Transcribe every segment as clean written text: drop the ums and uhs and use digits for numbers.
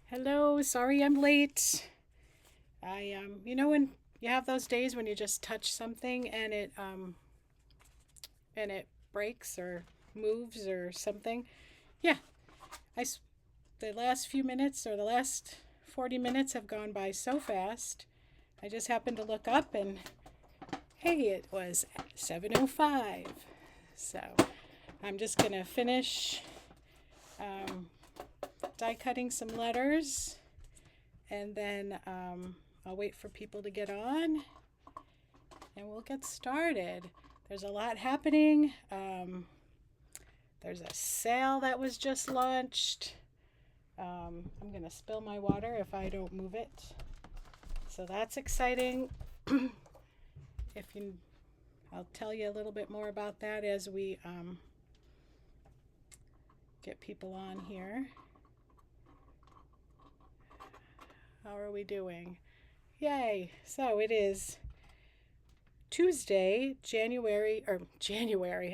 Hello, sorry I'm late. When you have those days when you just touch something and it breaks or moves or something. Yeah, I the last few minutes or the last 40 minutes have gone by so fast. I just happened to look up and hey, it was 7:05. So, I'm just going to finish um, die cutting some letters and then I'll wait for people to get on and we'll get started. There's a lot happening. There's a sale that was just launched. I'm going to spill my water if I don't move it. So that's exciting. if you, I'll tell you a little bit more about that as we get people on here. How are we doing? Yay! So it is Tuesday, January.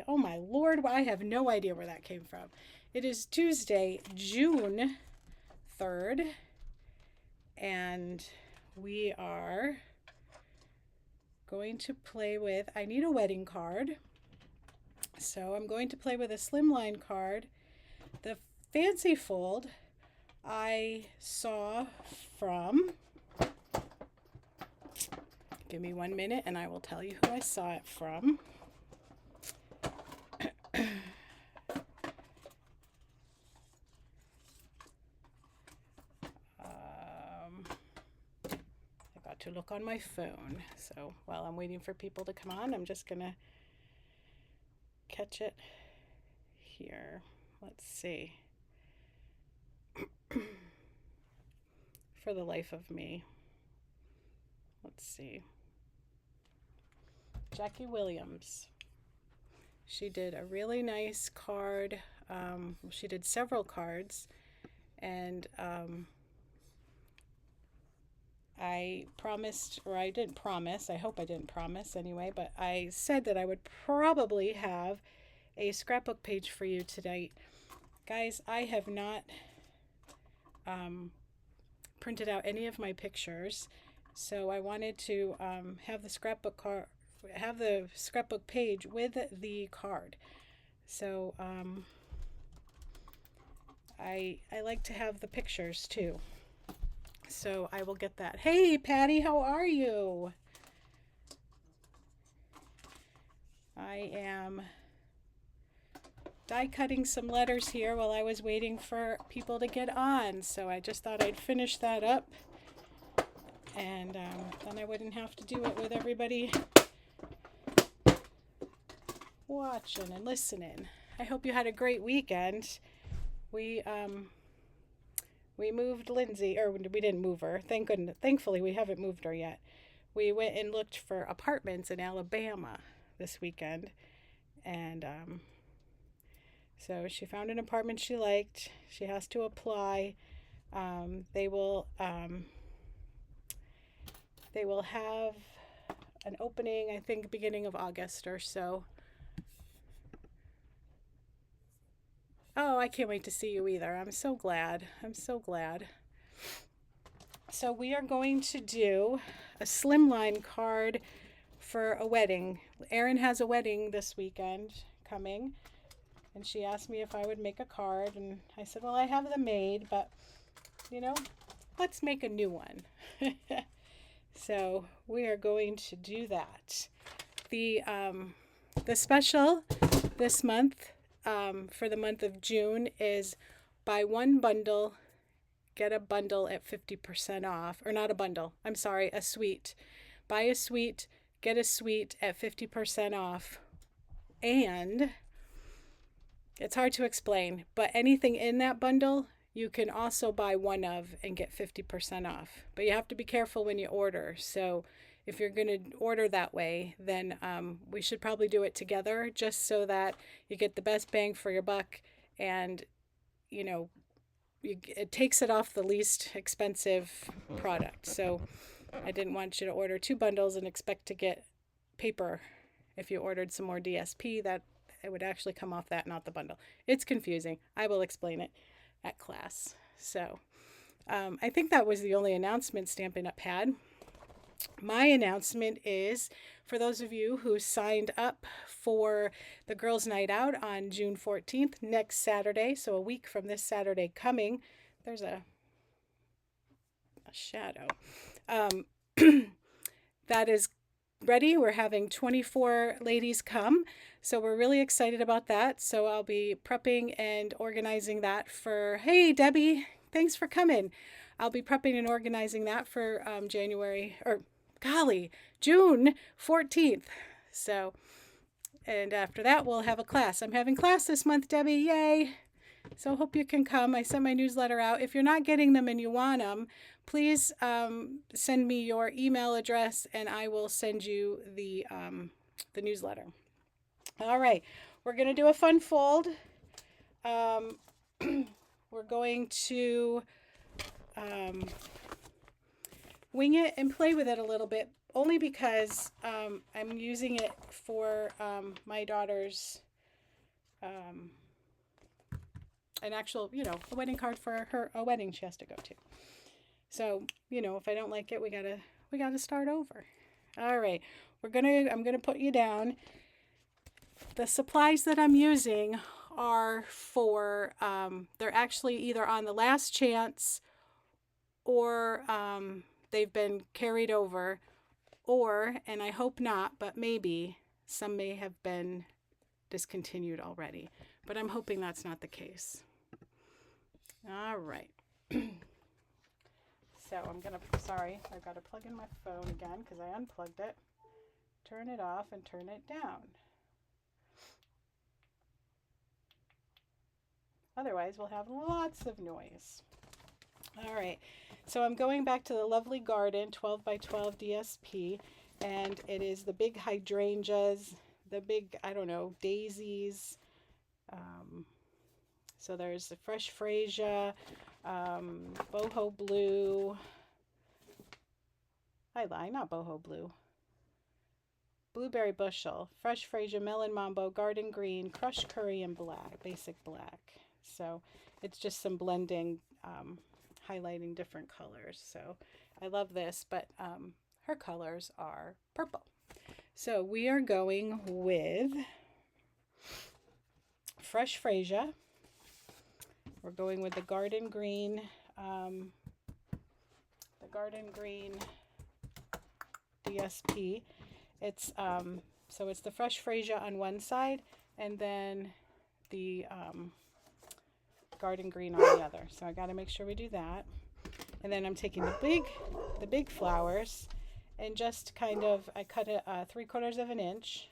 Oh my Lord, I have no idea where that came from. It is Tuesday, June 3rd, and we are going to play with, I need a wedding card. So I'm going to play with a slimline card. The fancy fold I saw from, give me 1 minute and I will tell you who I saw it from. I got to look on my phone. So while I'm waiting for people to come on, I'm just going to catch it here. Let's see. For the life of me. Let's see. Jackie Williams. She did a really nice card. She did several cards, and I promised, or I didn't promise, I hope I didn't promise anyway, but I said that I would probably have a scrapbook page for you tonight. Guys, I have not printed out any of my pictures, so I wanted to have the scrapbook page with the card. So I like to have the pictures too. So I will get that. Hey Patty, how are you? I am die cutting some letters here while I was waiting for people to get on. So I just thought I'd finish that up. And then I wouldn't have to do it with everybody watching and listening. I hope you had a great weekend. We moved Lindsay, or we didn't move her. Thank goodness. Thankfully, we haven't moved her yet. We went and looked for apartments in Alabama this weekend, and so she found an apartment she liked. She has to apply. They will have an opening, I think, beginning of August or so. Oh, I can't wait to see you either. I'm so glad. So we are going to do a slimline card for a wedding. Erin has a wedding this weekend coming, and she asked me if I would make a card, and I said, well, I have them made, but, let's make a new one. So we are going to do that. The special this month, for the month of June, is buy one bundle, get a bundle at 50% off. Or not a bundle, I'm sorry, a suite. Buy a suite, get a suite at 50% off. And it's hard to explain, but anything in that bundle you can also buy one of and get 50% off. But you have to be careful when you order. So if you're going to order that way, then we should probably do it together, just so that you get the best bang for your buck, and it takes it off the least expensive product. So I didn't want you to order two bundles and expect to get paper. If you ordered some more DSP, that it would actually come off that, not the bundle. It's confusing. I will explain it at class. So I think that was the only announcement Stampin' Up! Had. My announcement is for those of you who signed up for the Girls' Night Out on June 14th, next Saturday, so a week from this Saturday coming. There's a shadow. Um, that is ready. We're having 24 ladies come. So we're really excited about that. So I'll be prepping and organizing that for, hey, Debbie, thanks for coming. I'll be prepping and organizing that for June 14th. So, and after that, we'll have a class. I'm having class this month, Debbie. Yay. So hope you can come. I sent my newsletter out. If you're not getting them and you want them, please send me your email address and I will send you the newsletter. All right, we're going to do a fun fold. We're going to wing it and play with it a little bit, only because I'm using it for my daughter's an actual, a wedding card for a wedding she has to go to. So, if I don't like it, we gotta start over. All right, I'm gonna put you down. The supplies that I'm using are for, they're actually either on the last chance or they've been carried over, or, and I hope not, but maybe some may have been discontinued already. But I'm hoping that's not the case. All right. So I've got to plug in my phone again because I unplugged it. Turn it off and turn it down. Otherwise, we'll have lots of noise. All right. So I'm going back to the Lovely Garden 12 by 12 DSP, and it is the big hydrangeas, the big, daisies. So there's the fresh fresia, boho blue. I lie, not boho blue. Blueberry bushel, fresh fresia, melon mambo, garden green, crushed curry, and black, basic black. So it's just some blending, highlighting different colors. So I love this, but her colors are purple. So we are going with fresh fresia. We're going with the garden green, DSP. It's so it's the fresh fresia on one side, and then the garden green on the other. So I got to make sure we do that. And then I'm taking the big flowers, and just kind of I cut it 3/4 of an inch.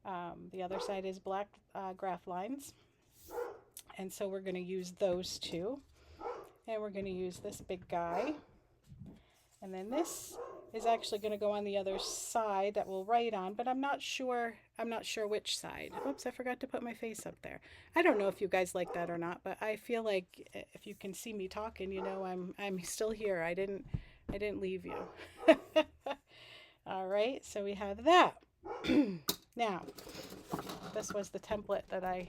The other side is black graph lines. And so we're going to use those two. And we're going to use this big guy. And then this is actually going to go on the other side that we'll write on, but I'm not sure which side. Oops, I forgot to put my face up there. I don't know if you guys like that or not, but I feel like if you can see me talking, I'm still here. I didn't leave you. All right, so we have that. Now, this was the template that I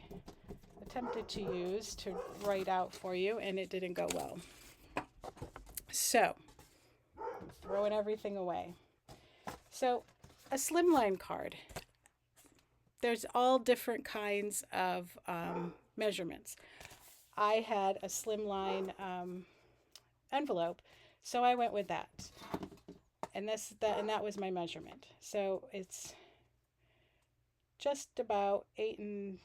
attempted to use to write out for you, and it didn't go well. So, I'm throwing everything away. So, a slimline card. There's all different kinds of measurements. I had a slimline envelope, so I went with that. And that was my measurement. So it's just about 8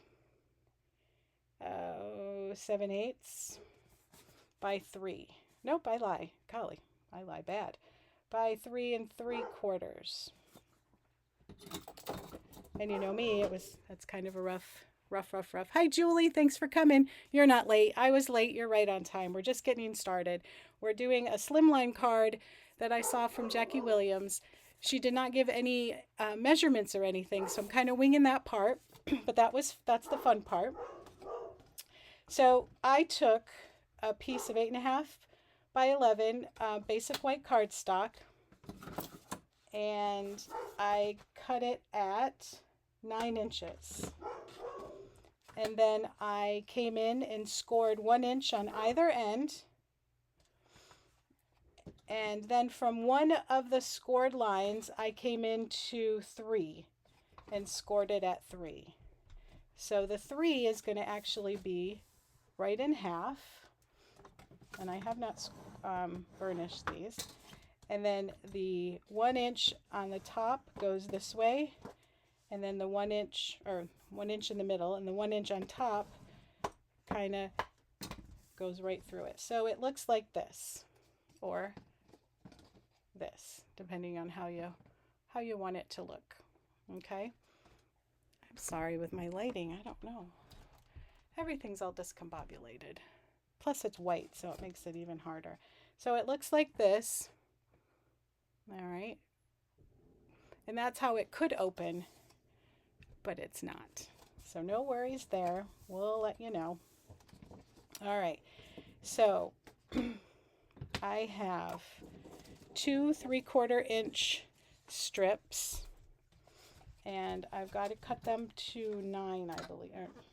7/8 by 3. Nope, I lie. Golly, I lie bad. By 3 3/4. And you know me, that's kind of a rough. Hi, Julie. Thanks for coming. You're not late. I was late. You're right on time. We're just getting started. We're doing a slimline card that I saw from Jackie Williams. She did not give any measurements or anything, so I'm kind of winging that part. But that's the fun part. So I took a piece of 8.5 by 11 basic white cardstock, and I cut it at 9 inches. And then I came in and scored 1 inch on either end. And then from one of the scored lines, I came into 3 and scored it at 3. So the 3 is going to actually be right in half. And I have not burnished these. And then the 1 inch on the top goes this way. And then the 1 inch, or 1 inch in the middle, and the 1 inch on top kind of goes right through it. So it looks like this, or this, depending on how you want it to look. Okay. I'm sorry with my lighting. I don't know. Everything's all discombobulated. Plus it's white, so it makes it even harder. So it looks like this. All right. And that's how it could open, but it's not. So no worries there. We'll let you know. All right. So I have 2 3/4 inch strips, and I've got to cut them to 9, I believe.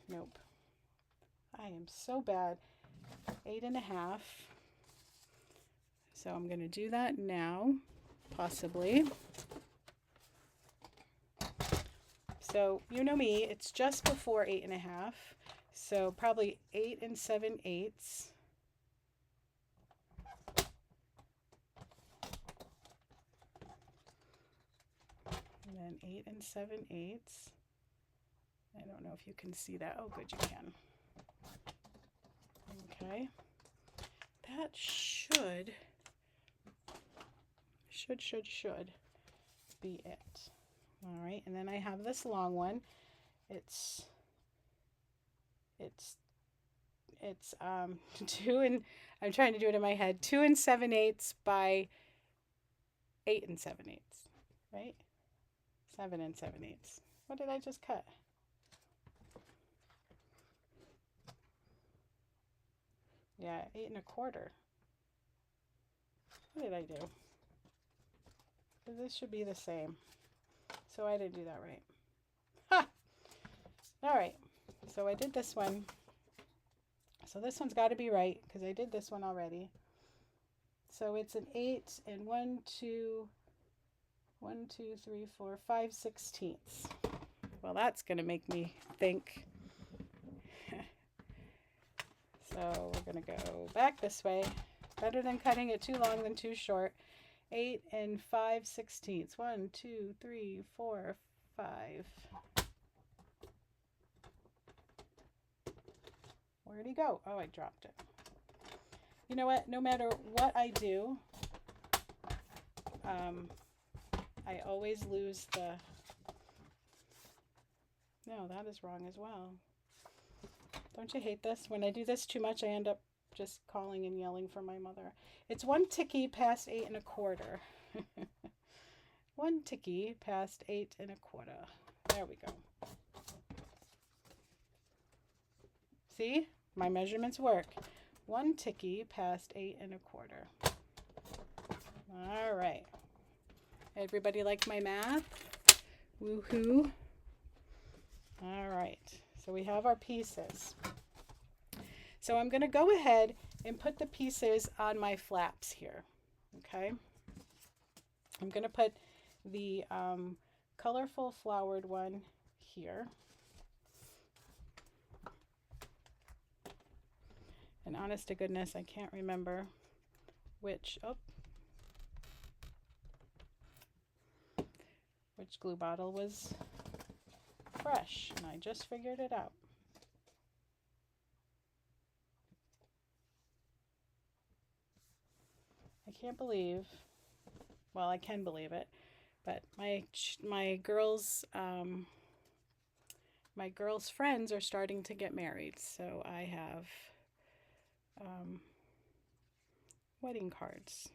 Nope. I am so bad. 8.5. So I'm going to do that now, possibly. So you know me, it's just before 8.5. So probably 8 7/8. And then 8 7/8. I don't know if you can see that. Oh, good, you can. Okay. That should be it. All right, and then I have this long one. It's 2 and I'm trying to do it in my head. 2 7/8 by 8 7/8, right? 7 7/8. What did I just cut? Yeah, 8 1/4. What did I do? This should be the same. So I didn't do that right. Ha! All right. So I did this one. So this one's got to be right because I did this one already. So it's an 8 and 1 2 3 4 5 16ths. Well, that's going to make me think. So we're going to go back this way. Better than cutting it too long than too short. 8 and 5 16ths. 1 2 3 4 5. Where'd he go? Oh, I dropped it. You know what? No matter what I do, I always lose the... No, that is wrong as well. Don't you hate this? When I do this too much, I end up just calling and yelling for my mother. It's 1 ticky past 8 1/4. 1 ticky past 8 1/4. There we go. See? My measurements work. 1 ticky past 8 1/4. All right. Everybody like my math? Woohoo. All right. So we have our pieces. So I'm going to go ahead and put the pieces on my flaps here. Okay. I'm going to put the colorful flowered one here. And honest to goodness, I can't remember which glue bottle was fresh, and I just figured it out. I can't believe, well, I can believe it, but my girls' friends are starting to get married, so I have wedding cards.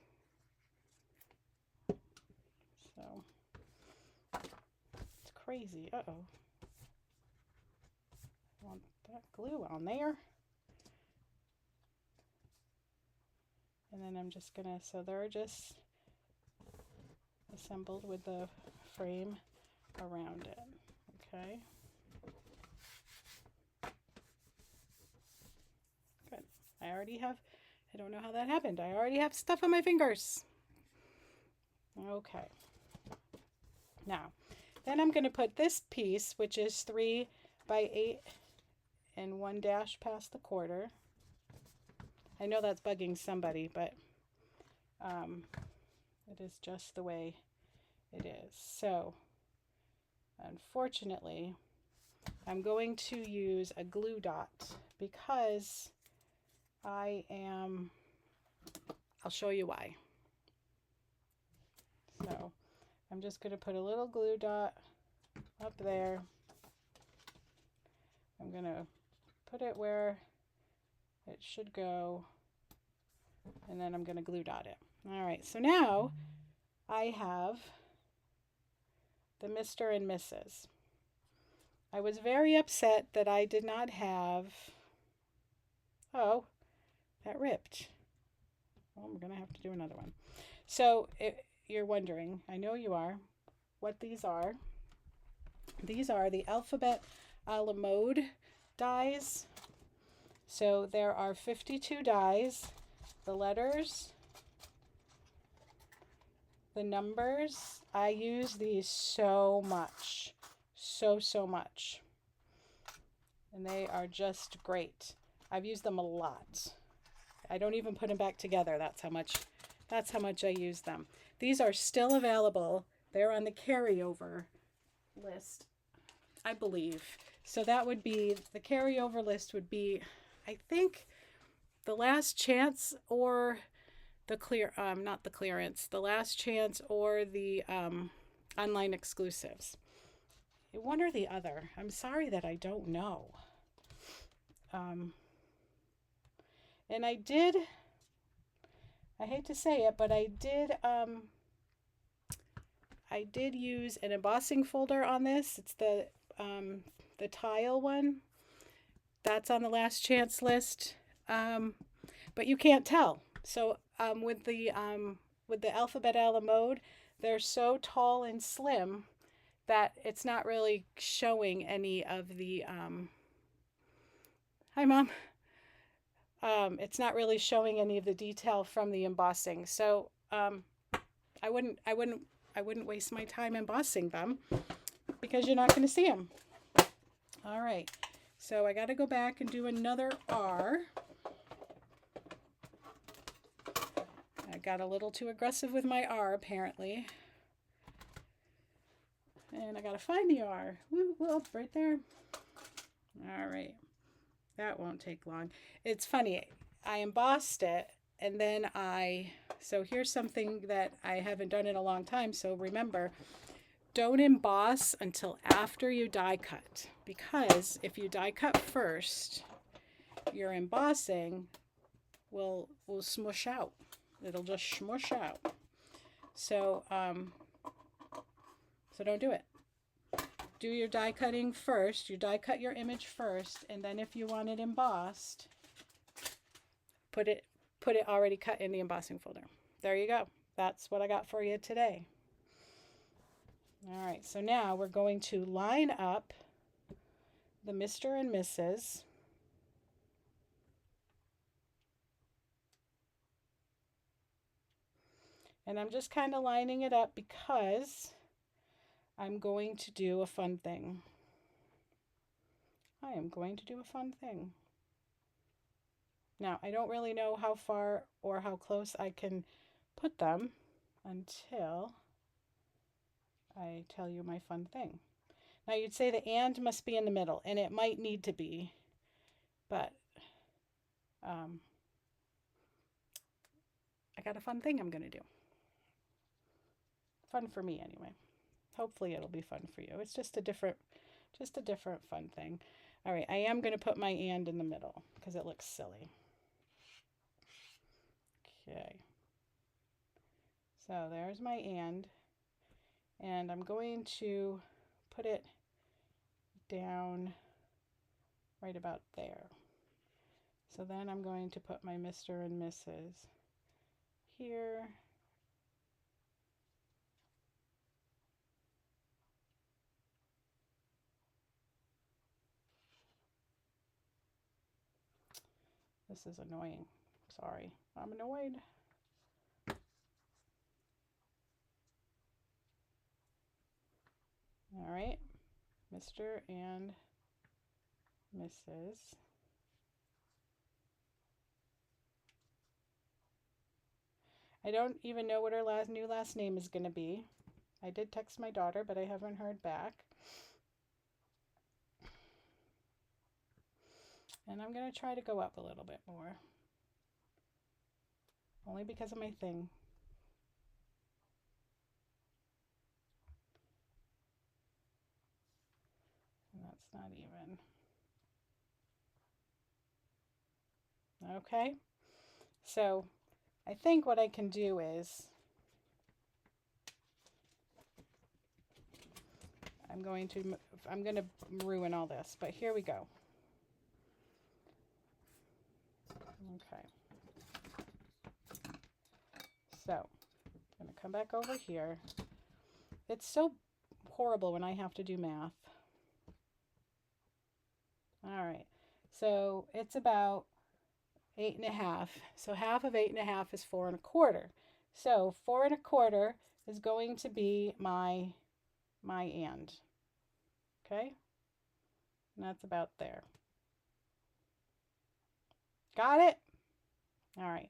So it's crazy. Uh-oh. I want that glue on there. And then I'm just gonna, so they're just assembled with the frame around it. Okay. Good. I don't know how that happened. I already have stuff on my fingers. Okay. Now, then I'm going to put this piece, which is 3 by 8 and 1 dash past the quarter. I know that's bugging somebody, but it is just the way it is. So, unfortunately, I'm going to use a glue dot because I'll show you why. So, I'm just going to put a little glue dot up there. I'm going to put it where it should go, and then I'm going to glue dot it. All right, so now I have the Mr. and Mrs. I was very upset that I did not have, oh, that ripped. Well, we're going to have to do another one. So you're wondering, I know you are, what these are. These are the alphabet a la mode dies. So there are 52 dies. The letters, the numbers. I use these so much. So much. And they are just great. I've used them a lot. I don't even put them back together. That's how much I use them. These are still available. They're on the carryover list, I believe. So that would be, the carryover list would be, I think, the last chance or the not the clearance, the last chance or the online exclusives. One or the other. I'm sorry that I don't know. And I hate to say it, but I did use an embossing folder on this. It's the tile one. That's on the last chance list. But you can't tell. So with the alphabet a la mode, they're so tall and slim that it's not really showing any of the hi mom. It's not really showing any of the detail from the embossing. So I wouldn't waste my time embossing them because you're not going to see them. All right. So I got to go back and do another R. I got a little too aggressive with my R apparently. And I got to find the R. Whoop, right there. All right. That won't take long. It's funny. I embossed it and then so here's something that I haven't done in a long time. So remember, don't emboss until after you die cut, because if you die cut first, your embossing will smush out. It'll just smush out. So so don't do it. Do your die cutting first. You die cut your image first, and then if you want it embossed, put it already cut in the embossing folder. There you go. That's what I got for you today. All right, so now we're going to line up the Mr. and Mrs. And I'm just kind of lining it up because I'm going to do a fun thing. I am going to do a fun thing. Now, I don't really know how far or how close I can put them until I tell you my fun thing. Now, you'd say the and must be in the middle, and it might need to be, but I got a fun thing I'm going to do. Fun for me, anyway. Hopefully it'll be fun for you. It's just a different fun thing. All right, I am going to put my and in the middle because it looks silly. Okay. So there's my and I'm going to put it down right about there. So then I'm going to put my Mr. and Mrs. here. This is annoying. Sorry, I'm annoyed. All right, Mr. and Mrs. I don't even know what her new last name is going to be. I did text my daughter, but I haven't heard back. And I'm going to try to go up a little bit more. Only because of my thing. And that's not even. Okay. So I think what I can do is I'm going to ruin all this, but here we go. Okay. So I'm going to come back over here. It's so horrible when I have to do math. All right. So it's about 8.5. So half of 8.5 is 4 1/4. So 4 1/4 is going to be my and. Okay? And that's about there. Got it? All right.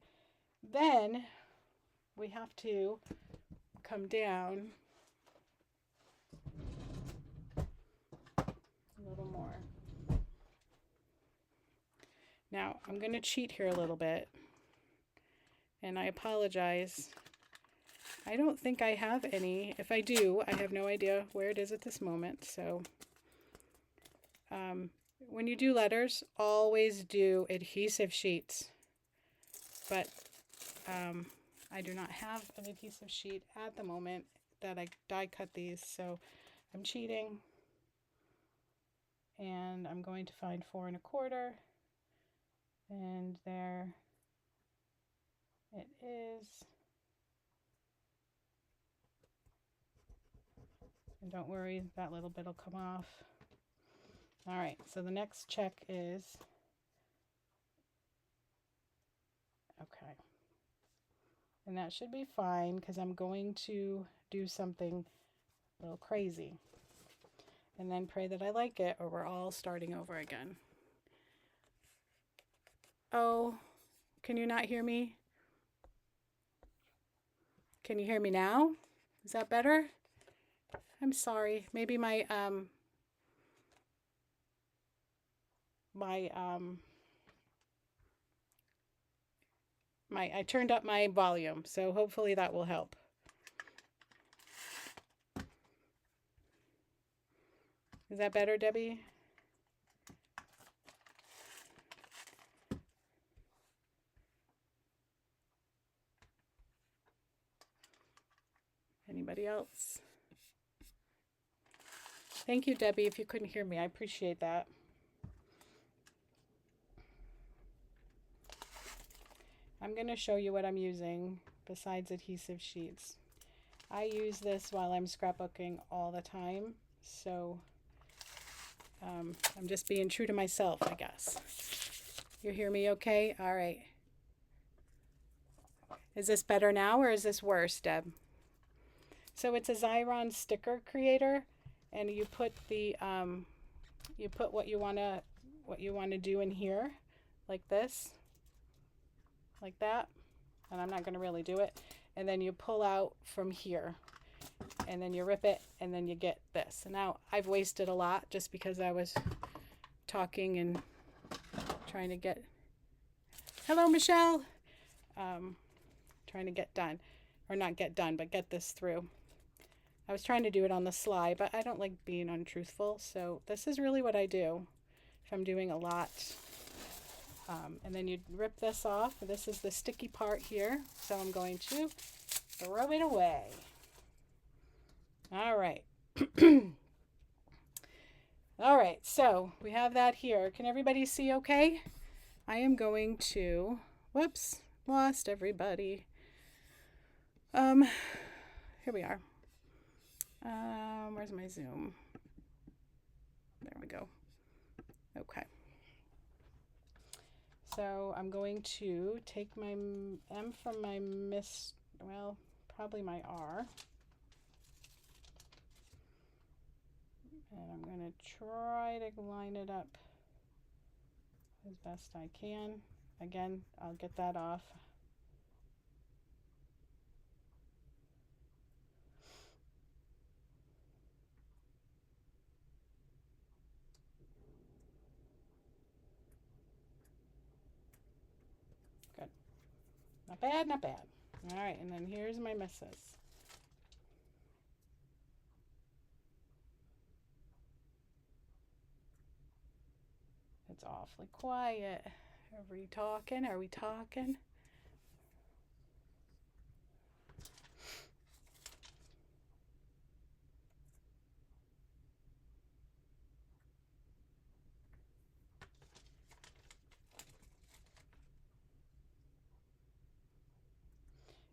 Then we have to come down a little more. Now, I'm going to cheat here a little bit. And I apologize. I don't think I have any. If I do, I have no idea where it is at this moment. So when you do letters, always do adhesive sheets. But I do not have an adhesive sheet at the moment that I die cut these. So I'm cheating. And I'm going to find 4 1/4. And there it is. And don't worry, that little bit will come off. All right, so the next check is, okay. And that should be fine because I'm going to do something a little crazy. And then pray that I like it or we're all starting over again. Oh, can you not hear me? Can you hear me now? Is that better? I'm sorry. Maybe I turned up my volume, so hopefully that will help. Is that better, Debbie? Anybody else? Thank you, Debbie, if you couldn't hear me. I appreciate that. I'm going to show you what I'm using besides adhesive sheets. I use this while I'm scrapbooking all the time, so I'm just being true to myself, I guess. You hear me okay? All right. Is this better now or is this worse, Deb? So it's a Xyron sticker creator, and you put the you put what you want to do in here, like this, like that. And I'm not going to really do it. And then you pull out from here, and then you rip it, and then you get this. And now I've wasted a lot just because I was talking and trying to get, hello Michelle, trying to get done, or not get done, but get this through. I was trying to do it on the sly, but I don't like being untruthful, so this is really what I do if I'm doing a lot. And then you rip this off. This is the sticky part here, so I'm going to throw it away. All right. All right, so we have that here. Can everybody see okay? I am going to, whoops, lost everybody. Here we are. Where's my Zoom? There we go. Okay. So I'm going to take my M from my probably my R. And I'm going to try to line it up as best I can. Again, I'll get that off. Good. Not bad, not bad. All right, and then here's my misses. It's awfully quiet. Are we talking? Are we talking?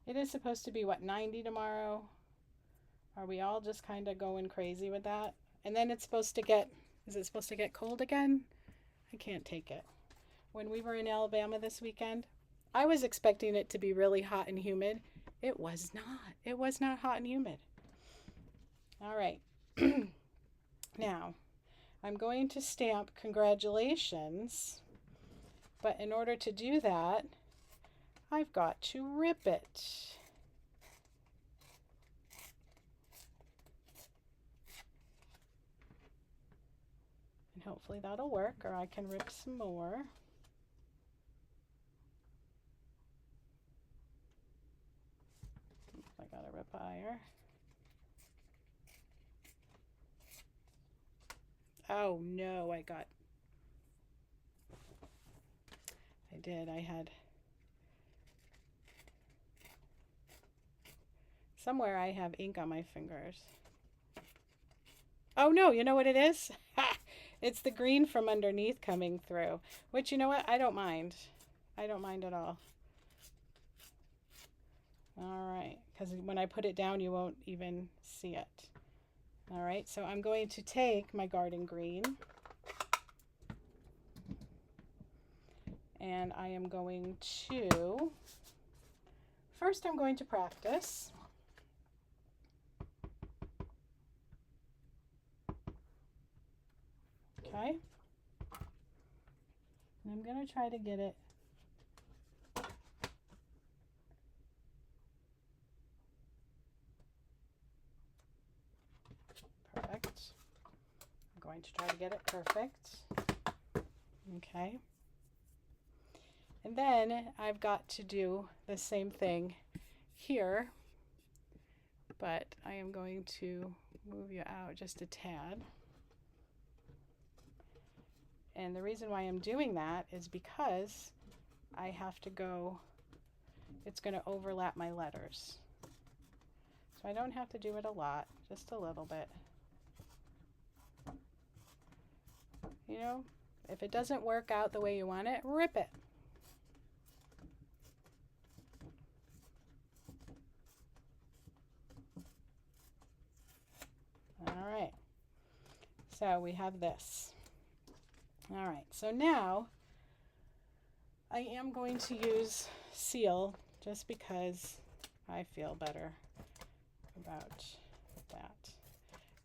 It is supposed to be, what, 90 tomorrow? Are we all just kind of going crazy with that? And then it's supposed to get, is it supposed to get cold again? I can't take it. When we were in Alabama this weekend, I was expecting it to be really hot and humid. It was not. It was not hot and humid. All right. Now, I'm going to stamp congratulations, but in order to do that, I've got to rip it. And hopefully that'll work, or I can rip some more. I got a rip higher. Oh no, I did. I had somewhere I have ink on my fingers. Oh no, you know what it is? It's the green from underneath coming through, which, you know what? I don't mind. I don't mind at all. All right, because when I put it down, you won't even see it. All right, so I'm going to take my garden green and I am going to, first I'm going to practice. Okay, and I'm going to try to get it perfect. I'm going to try to get it perfect. Okay, and then I've got to do the same thing here, but I am going to move you out just a tad. And the reason why I'm doing that is because I have to go, it's going to overlap my letters. So I don't have to do it a lot, just a little bit. You know, if it doesn't work out the way you want it, rip it. All right, so we have this. All right, so now I am going to use seal just because I feel better about that.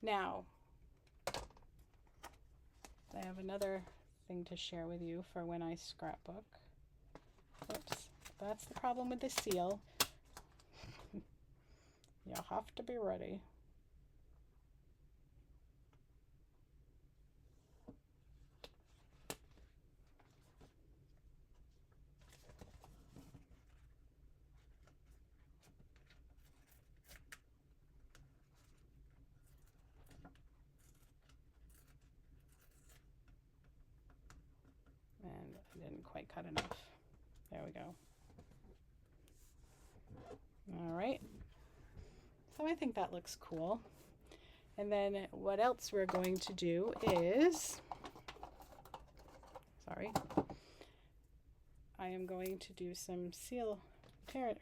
Now, I have another thing to share with you for when I scrapbook. Oops, that's the problem with the seal. You have to be ready. And I didn't quite cut enough. There we go. All right. So I think that looks cool. And then what else we're going to do is, sorry, I am going to do some seal, Terran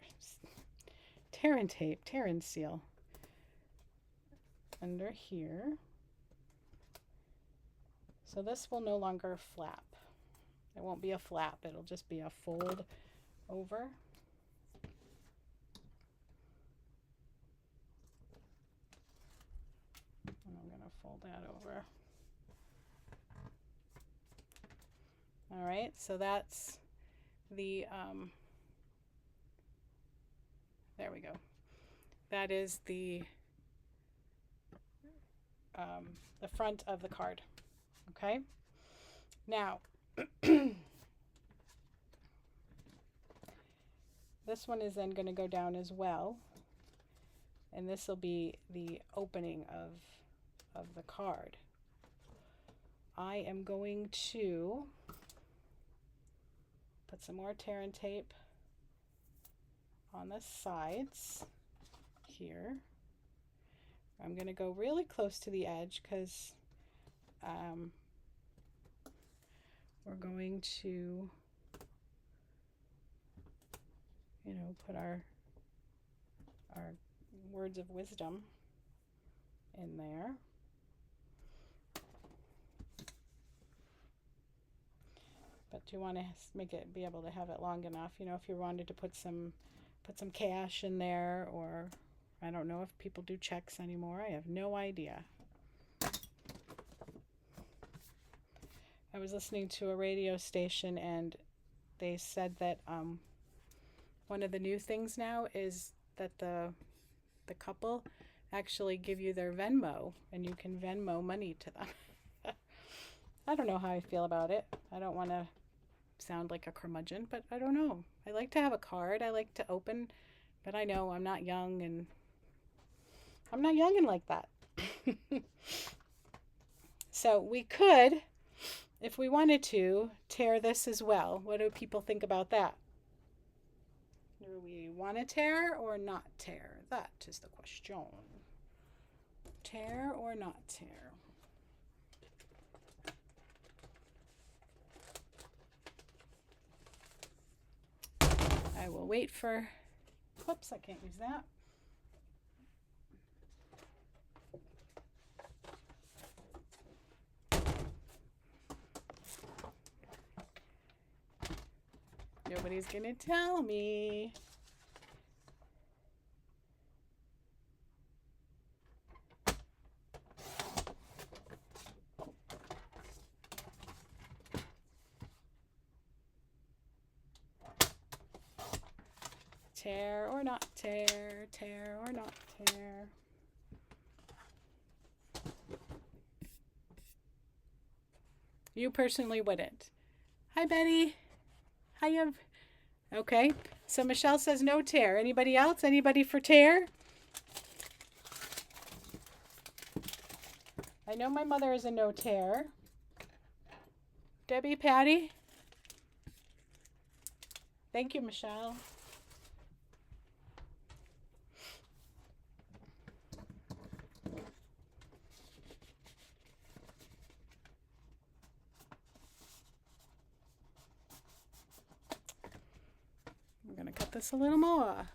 tape, Terran seal under here. So this will no longer flap. It won't be a flap, it'll just be a fold over. And I'm going to fold that over. All right, so that's the, there we go. That is the front of the card. Okay. Now, this one is then going to go down as well, and this will be the opening of the card. I am going to put some more tear and tape on the sides here. I'm going to go really close to the edge because we're going to, put our words of wisdom in there. But you want to make it, be able to have it long enough, if you wanted to put some cash in there, or I don't know if people do checks anymore. I have no idea. I was listening to a radio station and they said that one of the new things now is that the couple actually give you their Venmo and you can Venmo money to them. I don't know how I feel about it. I don't want to sound like a curmudgeon, but I don't know. I like to have a card. I like to open, but I know I'm not young and like that. So we could, if we wanted to, tear this as well. What do people think about that? Do we want to tear or not tear? That is the question. Tear or not tear? I will wait for, whoops, I can't use that. Nobody's gonna tell me. Tear or not tear, tear or not tear. You personally wouldn't. Hi, Betty. Hi, okay. So Michelle says no tear. Anybody else? Anybody for tear? I know my mother is a no tear. Debbie, Patty? Thank you, Michelle. I'm going to cut this a little more.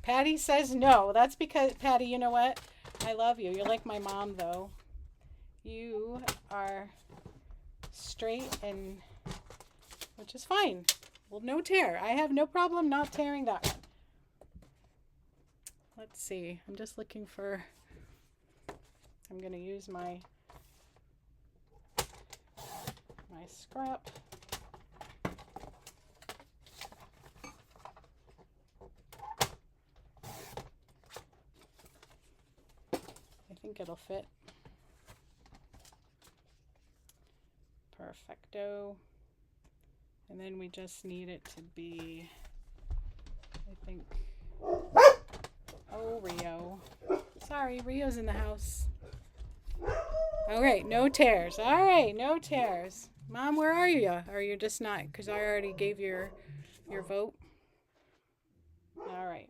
Patty says no. That's because, Patty, you know what? I love you. You're like my mom, though. You are straight, and which is fine. Well, no tear. I have no problem not tearing that one. Let's see. I'm just looking for, I'm going to use my scrap. I think it'll fit. Perfecto. And then we just need it to be, I think, oh, Rio. Sorry, Rio's in the house. All right, no tears. All right, no tears. Mom, where are you? Or you're just not, because I already gave your vote. All right.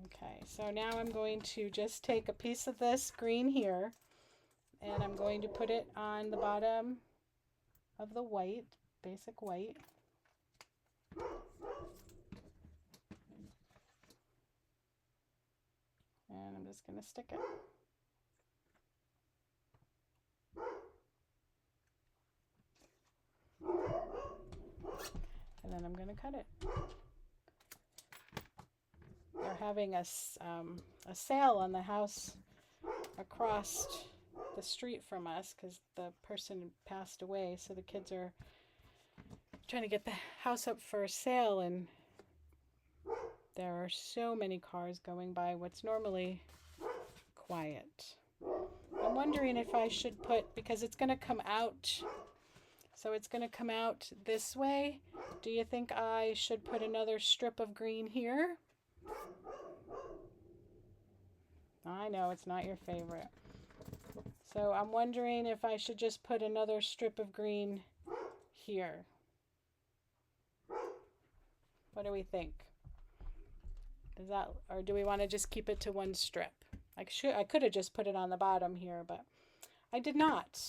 Okay, so now I'm going to just take a piece of this green here, and I'm going to put it on the bottom of the white, basic white. And I'm just going to stick it. I'm going to cut it. They're having a sale on the house across the street from us because the person passed away, so the kids are trying to get the house up for sale, and there are so many cars going by what's normally quiet. I'm wondering if I should put, because it's going to come out, so it's going to come out this way. Do you think I should put another strip of green here? I know it's not your favorite. So I'm wondering if I should just put another strip of green here. What do we think? Does that, or do we want to just keep it to one strip? I could have just put it on the bottom here, but I did not.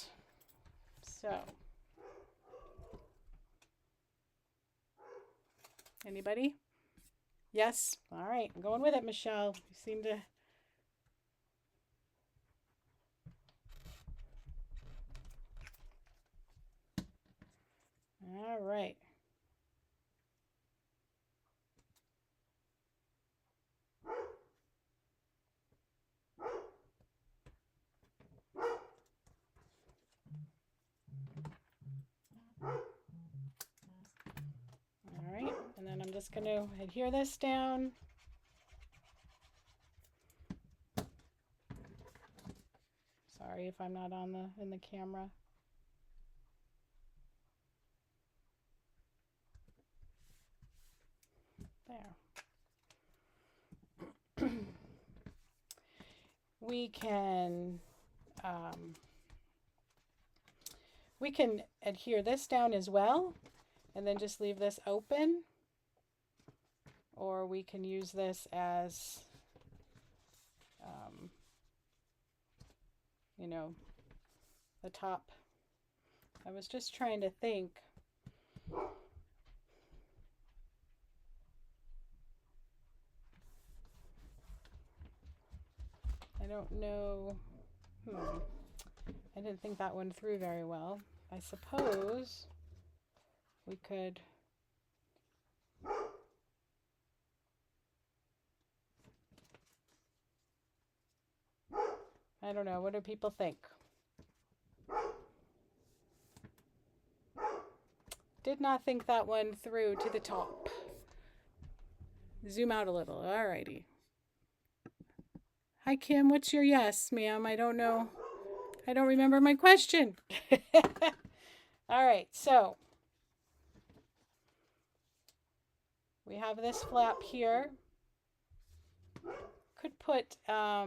So, anybody? Yes? All right, I'm going with it, Michelle. You seem to... All right. All right, and then I'm just going to adhere this down. Sorry if I'm not on in the camera. There. We can adhere this down as well and then just leave this open, or we can use this as you know, the top. I was just trying to think. I don't know. I didn't think that one through very well. I suppose we could I don't know. What do people think? Did not think that one through to the top. Zoom out a little. Alrighty. Hi, Kim. What's your yes, ma'am? I don't know. I don't remember my question. All right. So we have this flap here. Could put, I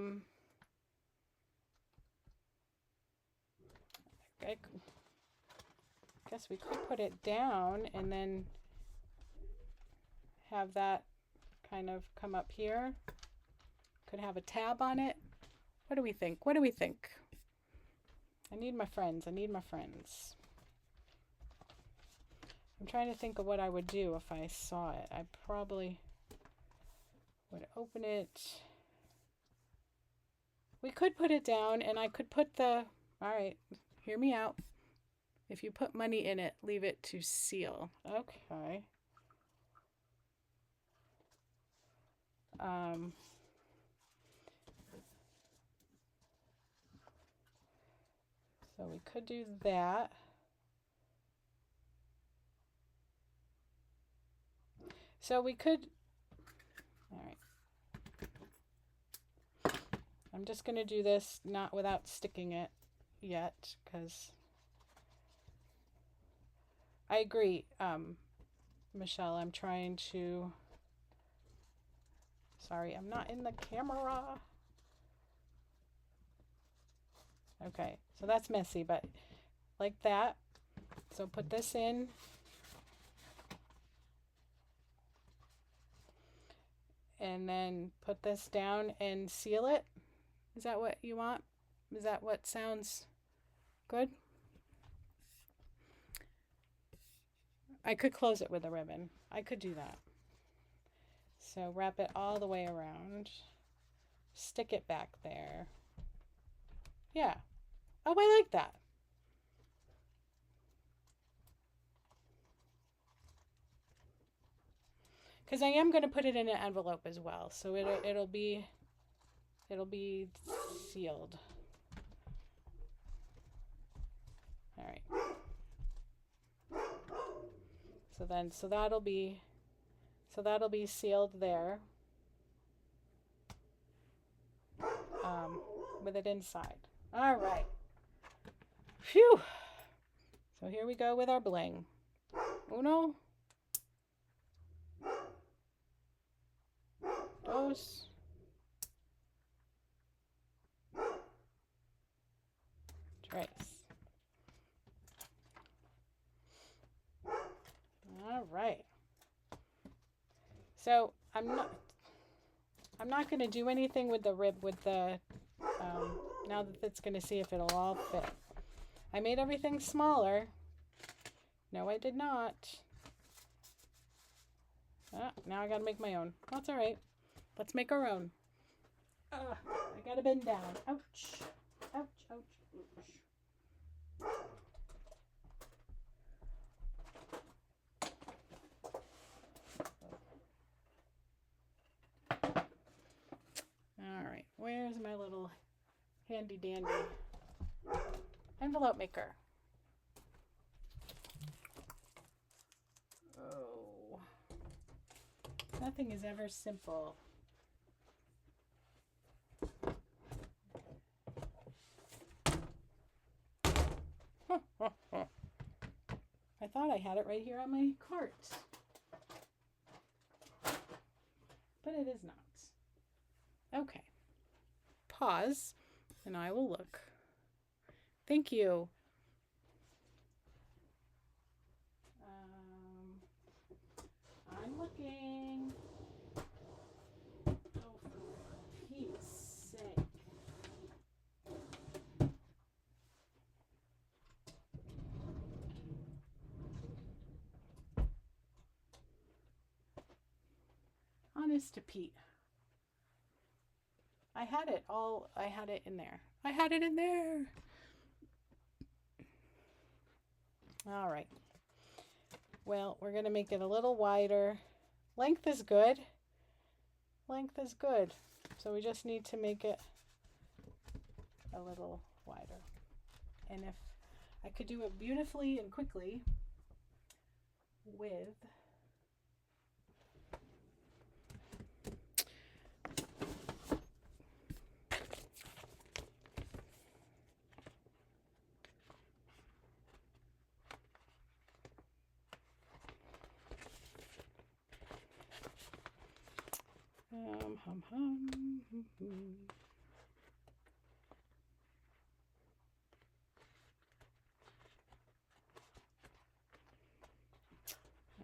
guess we could put it down and then have that kind of come up here. Could have a tab on it. What do we think? What do we think? I need my friends. I need my friends. I'm trying to think of what I would do if I saw it. I probably would open it. We could put it down and I could put the, all right, hear me out. If you put money in it, leave it to seal. Okay. So we could do that. So we could, all right. I'm just going to do this not without sticking it yet, because I agree, Michelle, I'm trying to, sorry, I'm not in the camera. Okay, so that's messy, but like that. So put this in. And then put this down and seal it. Is that what you want? Is that what sounds good? I could close it with a ribbon. I could do that. So wrap it all the way around. Stick it back there. Yeah. Oh, I like that. because I am going to put it in an envelope as well, so it'll be sealed. All right. So that'll be sealed there, with it inside. All right. Phew. So here we go with our bling. Uno, dos, tres. All right. So I'm not going to do anything with the rib now that it's going to see if it'll all fit. I made everything smaller. No, I did not. Now I got to make my own. That's all right. Let's make our own. I got to bend down. Ouch. Ouch, ouch, ouch. All right, where's my little handy dandy envelope maker? Oh, nothing is ever simple. I thought I had it right here on my cart, but it is not. Okay. Pause, and I will look. Thank you. I'm looking. Oh, for Pete's sake. Honest to Pete. I had it in there. I had it in there. All right. Well, we're going to make it a little wider. Length is good. Length is good. So we just need to make it a little wider. And if I could do it beautifully and quickly with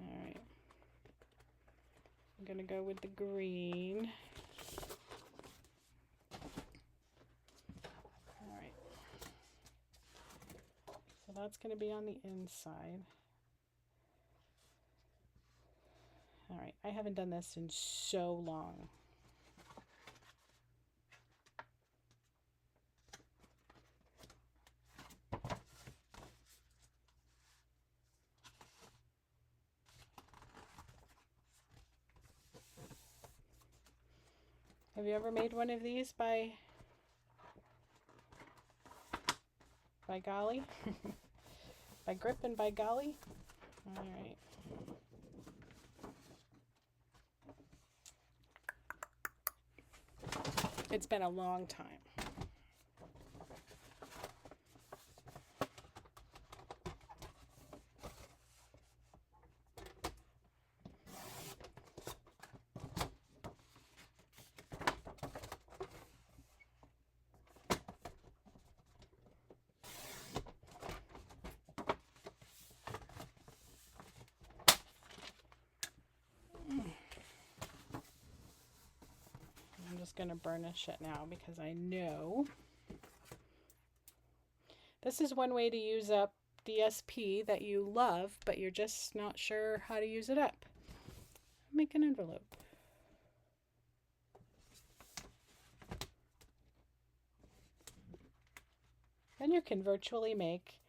All right. I'm gonna go with the green. All right. So that's gonna be on the inside. All right, I haven't done this in so long. Have you ever made one of these by golly? By grip and by golly? All right. It's been a long time. Going to burnish it now because I know this is one way to use up DSP that you love, but you're just not sure how to use it up. Make an envelope. Then you can virtually make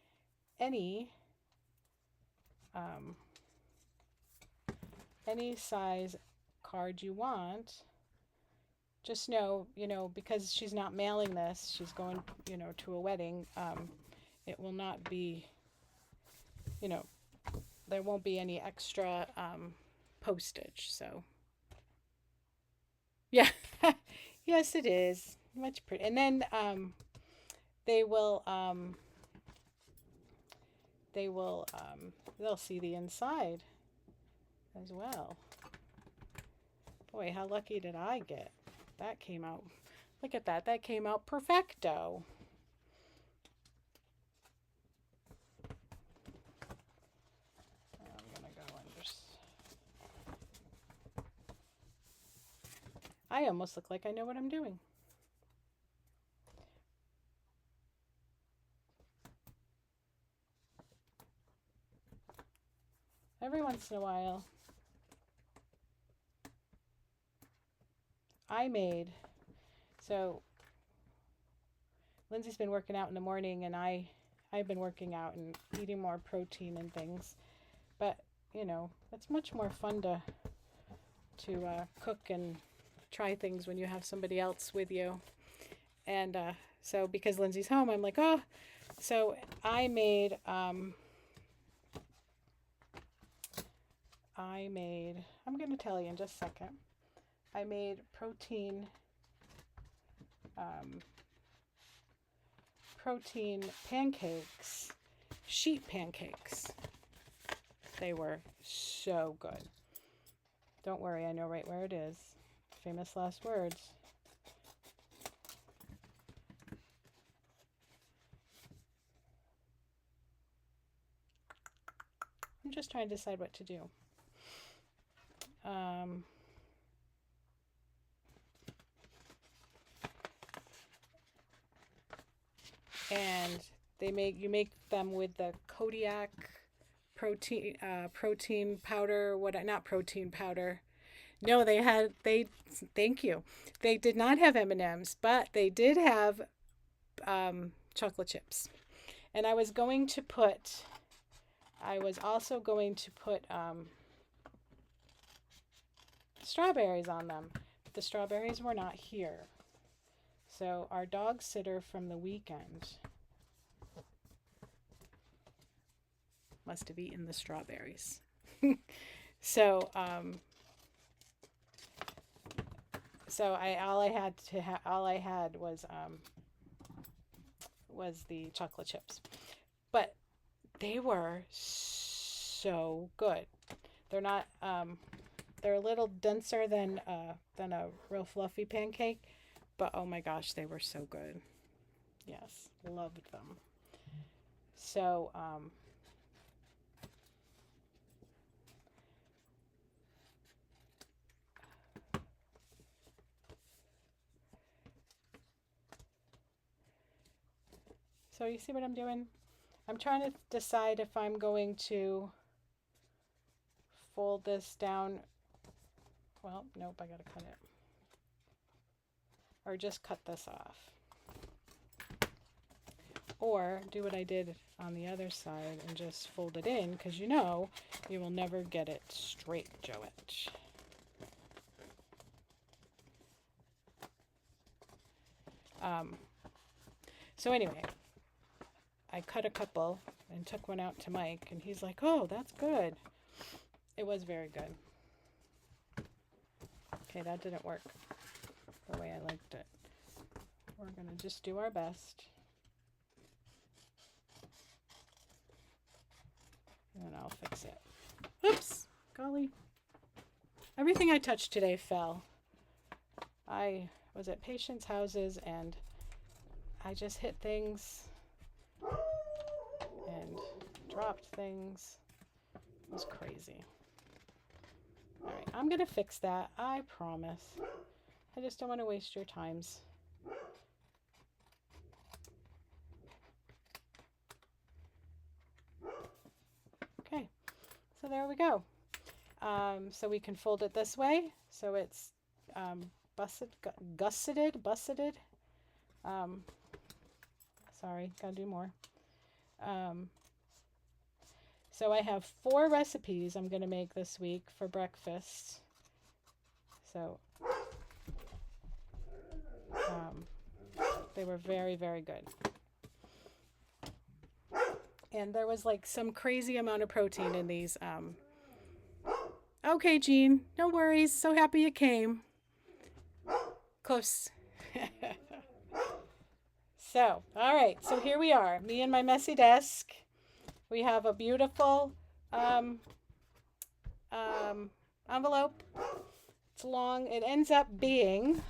any size card you want, just know, because she's not mailing this, she's going, to a wedding, it will not be, there won't be any extra postage. So, yeah, yes, it is much pretty. And then they will, they'll see the inside as well. Boy, how lucky did I get? That came out. Look at that. That came out perfecto. I'm gonna go under. I almost look like I know what I'm doing. Every once in a while, so Lindsay's been working out in the morning, and I've been working out and eating more protein and things. But it's much more fun to cook and try things when you have somebody else with you. And so because Lindsay's home, I'm like, oh. So I made I'm going to tell you in just a second. I made protein pancakes, sheet pancakes. They were so good. Don't worry, I know right where it is. Famous last words. I'm just trying to decide what to do. And you make them with the Kodiak protein powder. Not protein powder. No, thank you. They did not have M&Ms, but they did have chocolate chips. And I was also going to put strawberries on them, but the strawberries were not here. So our dog sitter from the weekend must have eaten the strawberries. So all I had was the chocolate chips, but they were so good. They're not they're a little denser than a real fluffy pancake, but oh my gosh, they were so good. Yes, loved them. So so you see what I'm doing? I'm trying to decide if I'm going to fold this down. Well, nope, I gotta cut it. Or just cut this off. Or do what I did on the other side and just fold it in, because you will never get it straight, Joette. So anyway, I cut a couple and took one out to Mike, and he's like, oh, that's good. It was very good. Okay, that didn't work the way I liked it. We're going to just do our best. And then I'll fix it. Oops, golly. Everything I touched today fell. I was at patients' houses and I just hit things and dropped things. It was crazy. All right, I'm going to fix that. I promise. I just don't want to waste your times. Okay, so there we go. So we can fold it this way. So it's gusseted. Sorry, gotta do more. So I have 4 recipes I'm going to make this week for breakfast. So they were very, very good. And there was like some crazy amount of protein in these. Okay, Jean, no worries. So happy you came. Close. So, all right. So here we are, me and my messy desk. We have a beautiful envelope. It's long. It ends up being,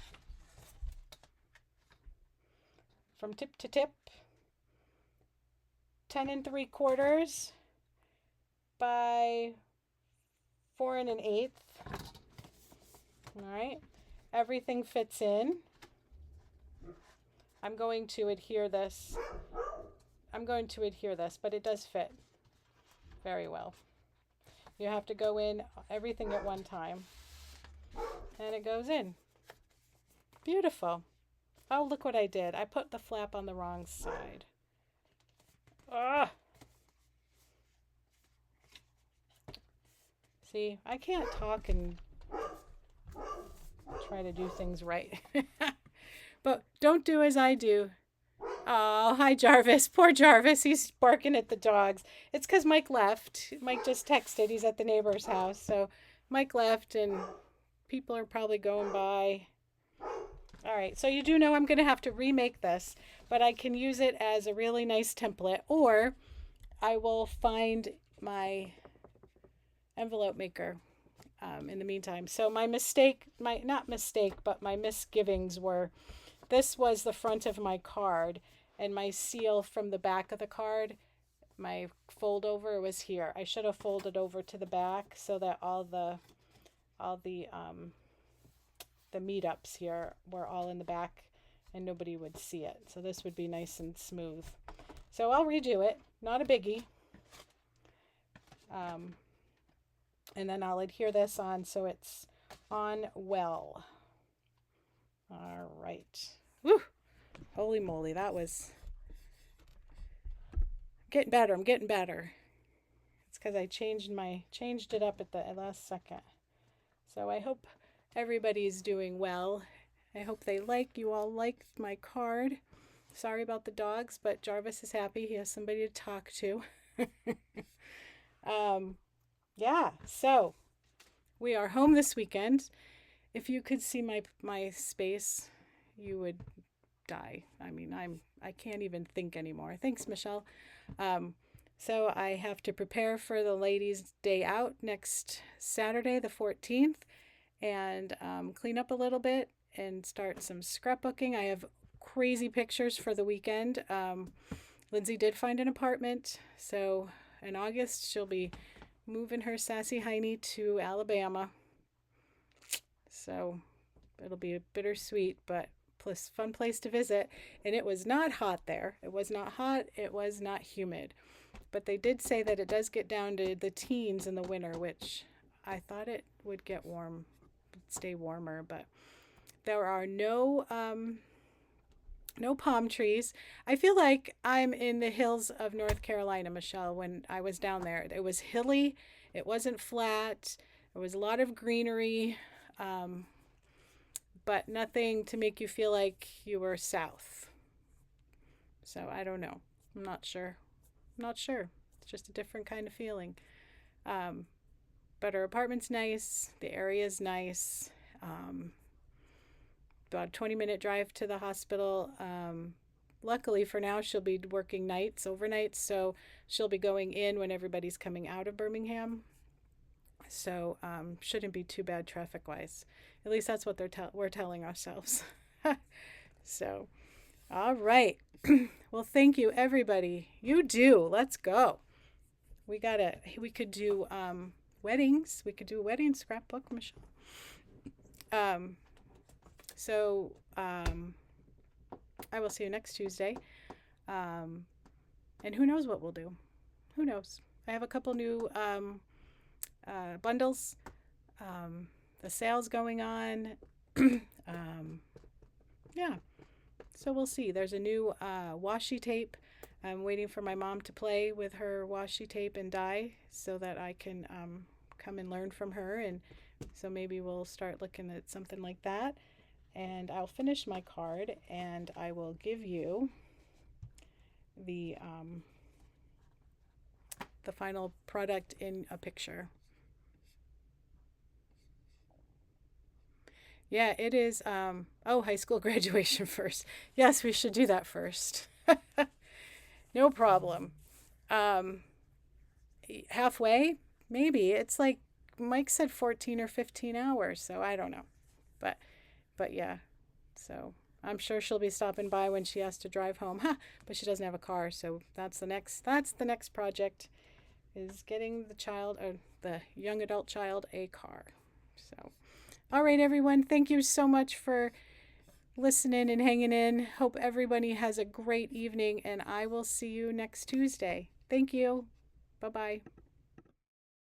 from tip to tip, 10 3/4 by 4 1/8. All right. Everything fits in. I'm going to adhere this, but it does fit very well. You have to go in everything at one time. And it goes in. Beautiful. Oh, look what I did. I put the flap on the wrong side. Ah. See, I can't talk and try to do things right. But don't do as I do. Oh, hi, Jarvis. Poor Jarvis. He's barking at the dogs. It's because Mike left. Mike just texted. He's at the neighbor's house. So Mike left, and people are probably going by. All right. So you do know I'm going to have to remake this, but I can use it as a really nice template, or I will find my envelope maker in the meantime. So my misgivings were, this was the front of my card, and my seal from the back of the card, my fold over, was here. I should have folded over to the back so that all the meetups here were all in the back and nobody would see it. So this would be nice and smooth. So I'll redo it. Not a biggie. And then I'll adhere this on so it's on well. All right. Woo! Holy moly, that was getting better. I'm getting better. It's because I changed it up at the last second. So I hope everybody's doing well. I hope you all liked my card. Sorry about the dogs, but Jarvis is happy. He has somebody to talk to. Yeah, so we are home this weekend. If you could see my space, you would die. I mean, I can't even think anymore. Thanks, Michelle. So I have to prepare for the ladies' day out next Saturday, the 14th, and clean up a little bit and start some scrapbooking. I have crazy pictures for the weekend. Lindsay did find an apartment, so in August she'll be moving her sassy hiney to Alabama. So it'll be a bittersweet but fun place to visit. And it was not hot there. It was not hot. It was not humid. But they did say that it does get down to the teens in the winter, which I thought it would get warm, stay warmer. But there are no palm trees. I feel like I'm in the hills of North Carolina, Michelle, when I was down there. It was hilly. It wasn't flat. There was a lot of greenery, but nothing to make you feel like you were south. So I don't know. I'm not sure. It's just a different kind of feeling. But our apartment's nice. The area's nice. About a 20-minute drive to the hospital. Luckily for now, she'll be working overnight, so she'll be going in when everybody's coming out of Birmingham. So shouldn't be too bad traffic-wise. At least that's what we're telling ourselves. So, all right. Well, thank you, everybody. You do. Let's go. We could do weddings. We could do a wedding scrapbook, Michelle. So I will see you next Tuesday. And who knows what we'll do? Who knows? I have a couple new bundles. The sale's going on. Yeah. So we'll see. There's a new washi tape. I'm waiting for my mom to play with her washi tape and dye so that I can come and learn from her and So maybe we'll start looking at something like that. And I'll finish my card and I will give you the final product in a picture. Yeah, it is. High school graduation first. Yes, we should do that first. No problem. Um, Halfway, maybe. It's like Mike said 14 or 15 hours, so I don't know. But yeah. So I'm sure she'll be stopping by when she has to drive home. Huh, but she doesn't have a car, so that's the next project is getting the young adult child a car. So all right, everyone, thank you so much for listening and hanging in. Hope everybody has a great evening, and I will see you next Tuesday. Thank you. Bye bye.